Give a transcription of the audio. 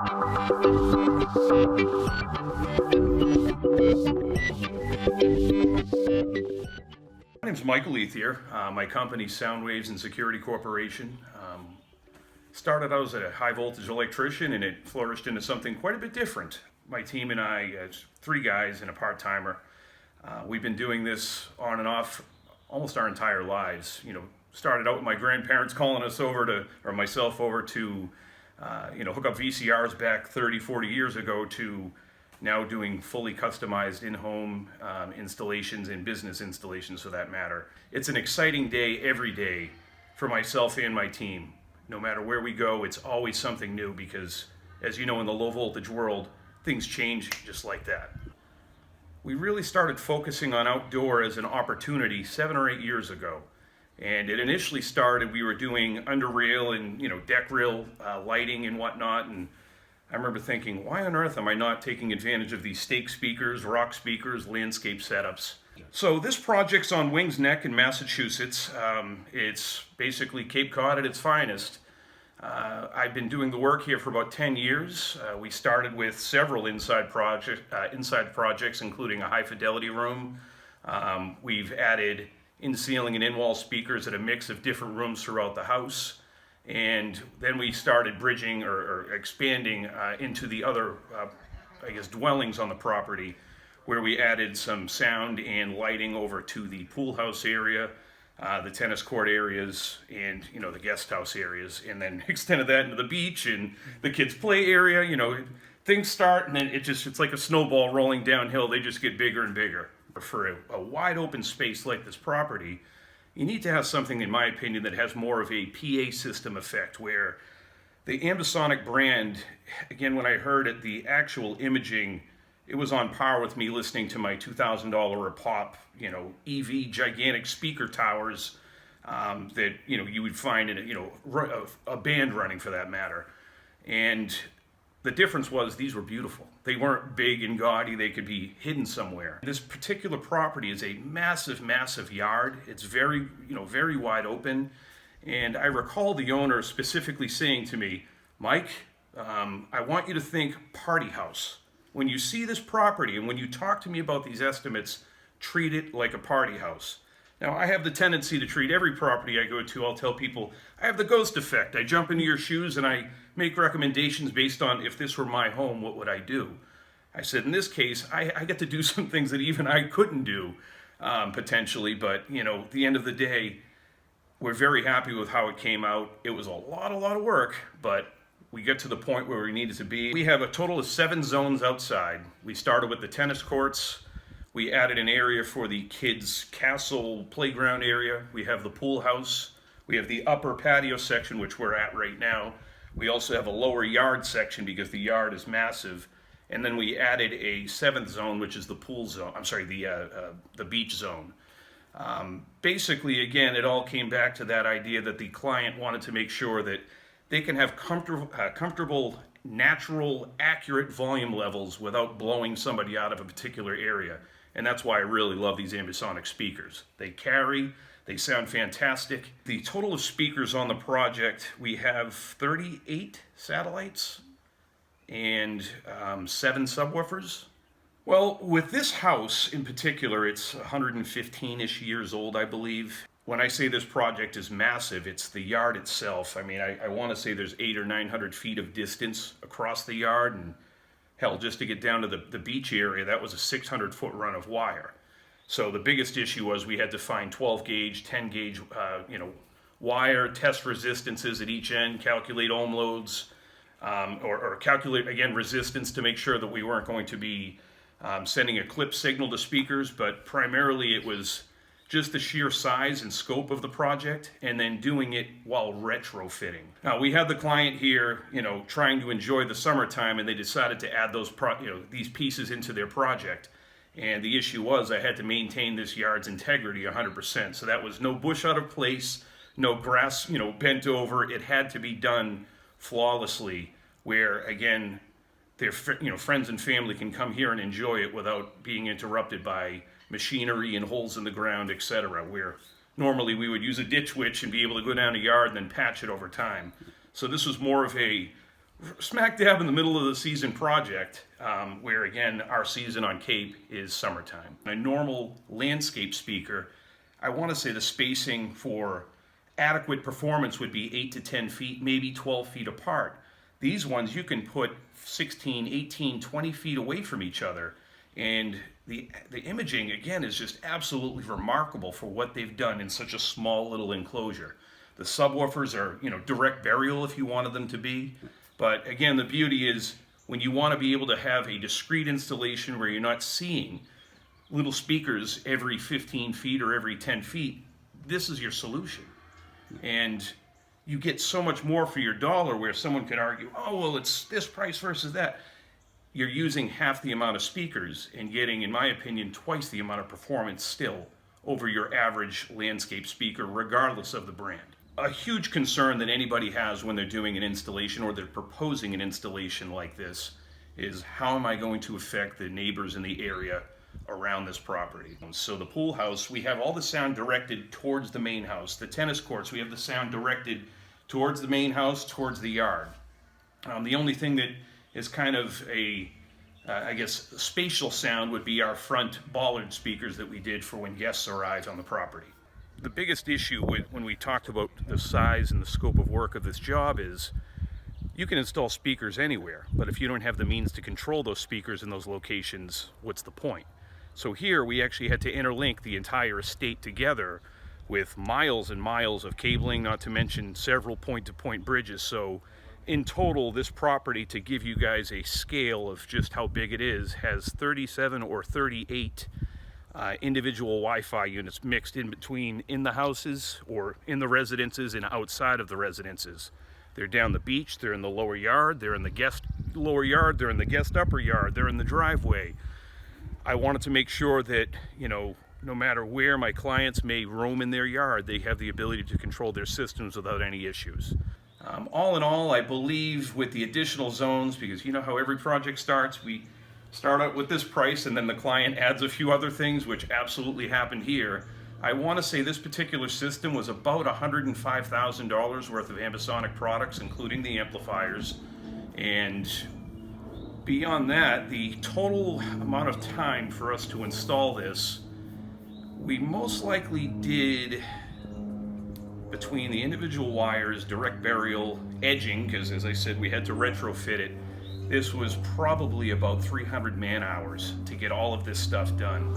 My name's Michael Ethier. My company, Soundwaves Security Corporation, started out as a high voltage electrician, and it flourished into something quite a bit different. My team and I, three guys and a part-timer, we've been doing this on and off almost our entire lives. Started out with my grandparents calling us over to, or myself over to, hook up VCRs back 30, 40 years ago, to now doing fully customized in-home installations and business installations for that matter. It's an exciting day every day for myself and my team. No matter where we go, it's always something new because, as you know, in the low voltage world, things change just like that. We really started focusing on outdoor as an opportunity 7 or 8 years ago. And it initially started, we were doing under rail and deck rail lighting and whatnot, and I remember thinking, why on earth am I not taking advantage of these stake speakers, rock speakers, landscape setups? So this project's on Wings Neck in Massachusetts. It's basically Cape Cod at its finest. I've been doing the work here for about 10 years. We started with several inside projects, including a high fidelity room. We've added in-ceiling and in-wall speakers at a mix of different rooms throughout the house. And then we started bridging or expanding into the other, dwellings on the property, where we added some sound and lighting over to the pool house area, the tennis court areas, and the guest house areas, and then extended that into the beach and the kids' play area. Things start, and then it's like a snowball rolling downhill. They just get bigger and bigger. For a wide open space like this property, you need to have something, in my opinion, that has more of a PA system effect, where the Ambisonic brand, again, when I heard it, the actual imaging, it was on par with me listening to my $2,000 a pop, EV gigantic speaker towers that, you would find in a band running, for that matter. And the difference was these were beautiful. They weren't big and gaudy. They could be hidden somewhere. This particular property is a massive, massive yard. It's very, very wide open. And I recall the owner specifically saying to me, Mike, I want you to think party house. When you see this property and when you talk to me about these estimates, treat it like a party house. Now, I have the tendency to treat every property I go to, I'll tell people, I have the ghost effect. I jump into your shoes and I make recommendations based on, if this were my home, what would I do? I said, in this case, I get to do some things that even I couldn't do, potentially, but, at the end of the day, we're very happy with how it came out. It was a lot of work, but we get to the point where we needed to be. We have a total of 7 zones outside. We started with the tennis courts. We added an area for the kids' castle playground area. We have the pool house. We have the upper patio section, which we're at right now. We also have a lower yard section because the yard is massive. And then we added a 7th zone, which is the pool zone. I'm sorry, the beach zone. Basically, again, it all came back to that idea that the client wanted to make sure that they can have comfortable, natural, accurate volume levels without blowing somebody out of a particular area. And that's why I really love these Ambisonic speakers. They carry, they sound fantastic. The total of speakers on the project, we have 38 satellites and 7 subwoofers. Well, with this house in particular, it's 115-ish years old, I believe. When I say this project is massive, it's the yard itself. I mean, I want to say there's 800 or 900 feet of distance across the yard, and hell, just to get down to the beach area, that was a 600-foot run of wire. So the biggest issue was we had to find 12 gauge, 10 gauge, wire, test resistances at each end, calculate ohm loads, or calculate, again, resistance to make sure that we weren't going to be sending a clip signal to speakers, but primarily it was just the sheer size and scope of the project, and then doing it while retrofitting. Now, we had the client here, trying to enjoy the summertime, and they decided to add those, these pieces into their project. And the issue was I had to maintain this yard's integrity 100%. So that was no bush out of place, no grass, bent over. It had to be done flawlessly, where, again, their friends and family can come here and enjoy it without being interrupted by machinery and holes in the ground, etc., where normally we would use a ditch witch and be able to go down a yard and then patch it over time. So this was more of a smack dab in the middle of the season project, where again, our season on Cape is summertime. A normal landscape speaker, I want to say the spacing for adequate performance would be 8 to 10 feet, maybe 12 feet apart. These ones you can put 16, 18, 20 feet away from each other. And the imaging, again, is just absolutely remarkable for what they've done in such a small little enclosure. The subwoofers are, direct burial if you wanted them to be. But again, the beauty is when you want to be able to have a discrete installation where you're not seeing little speakers every 15 feet or every 10 feet, this is your solution. And you get so much more for your dollar, where someone could argue, oh, well, it's this price versus that. You're using half the amount of speakers and getting, in my opinion, twice the amount of performance still over your average landscape speaker, regardless of the brand. A huge concern that anybody has when they're doing an installation or they're proposing an installation like this is, how am I going to affect the neighbors in the area around this property? So the pool house, we have all the sound directed towards the main house. The tennis courts, we have the sound directed towards the main house, towards the yard. The only thing that is kind of spatial sound would be our front bollard speakers that we did for when guests arrive on the property. The biggest issue when we talked about the size and the scope of work of this job is, you can install speakers anywhere, but if you don't have the means to control those speakers in those locations, what's the point? So here we actually had to interlink the entire estate together with miles and miles of cabling, not to mention several point-to-point bridges. So in total, this property, to give you guys a scale of just how big it is, has 37 or 38 individual Wi-Fi units mixed in between, in the houses or in the residences and outside of the residences. They're down the beach, they're in the lower yard, they're in the guest lower yard, they're in the guest upper yard, they're in the driveway. I wanted to make sure that, no matter where my clients may roam in their yard, they have the ability to control their systems without any issues. All in all, I believe with the additional zones, because you know how every project starts, we start out with this price and then the client adds a few other things, which absolutely happened here. I want to say this particular system was about $105,000 worth of Ambisonic products, including the amplifiers. And beyond that, the total amount of time for us to install this, we most likely did, between the individual wires, direct burial, edging, because as I said, we had to retrofit it, this was probably about 300 man hours to get all of this stuff done.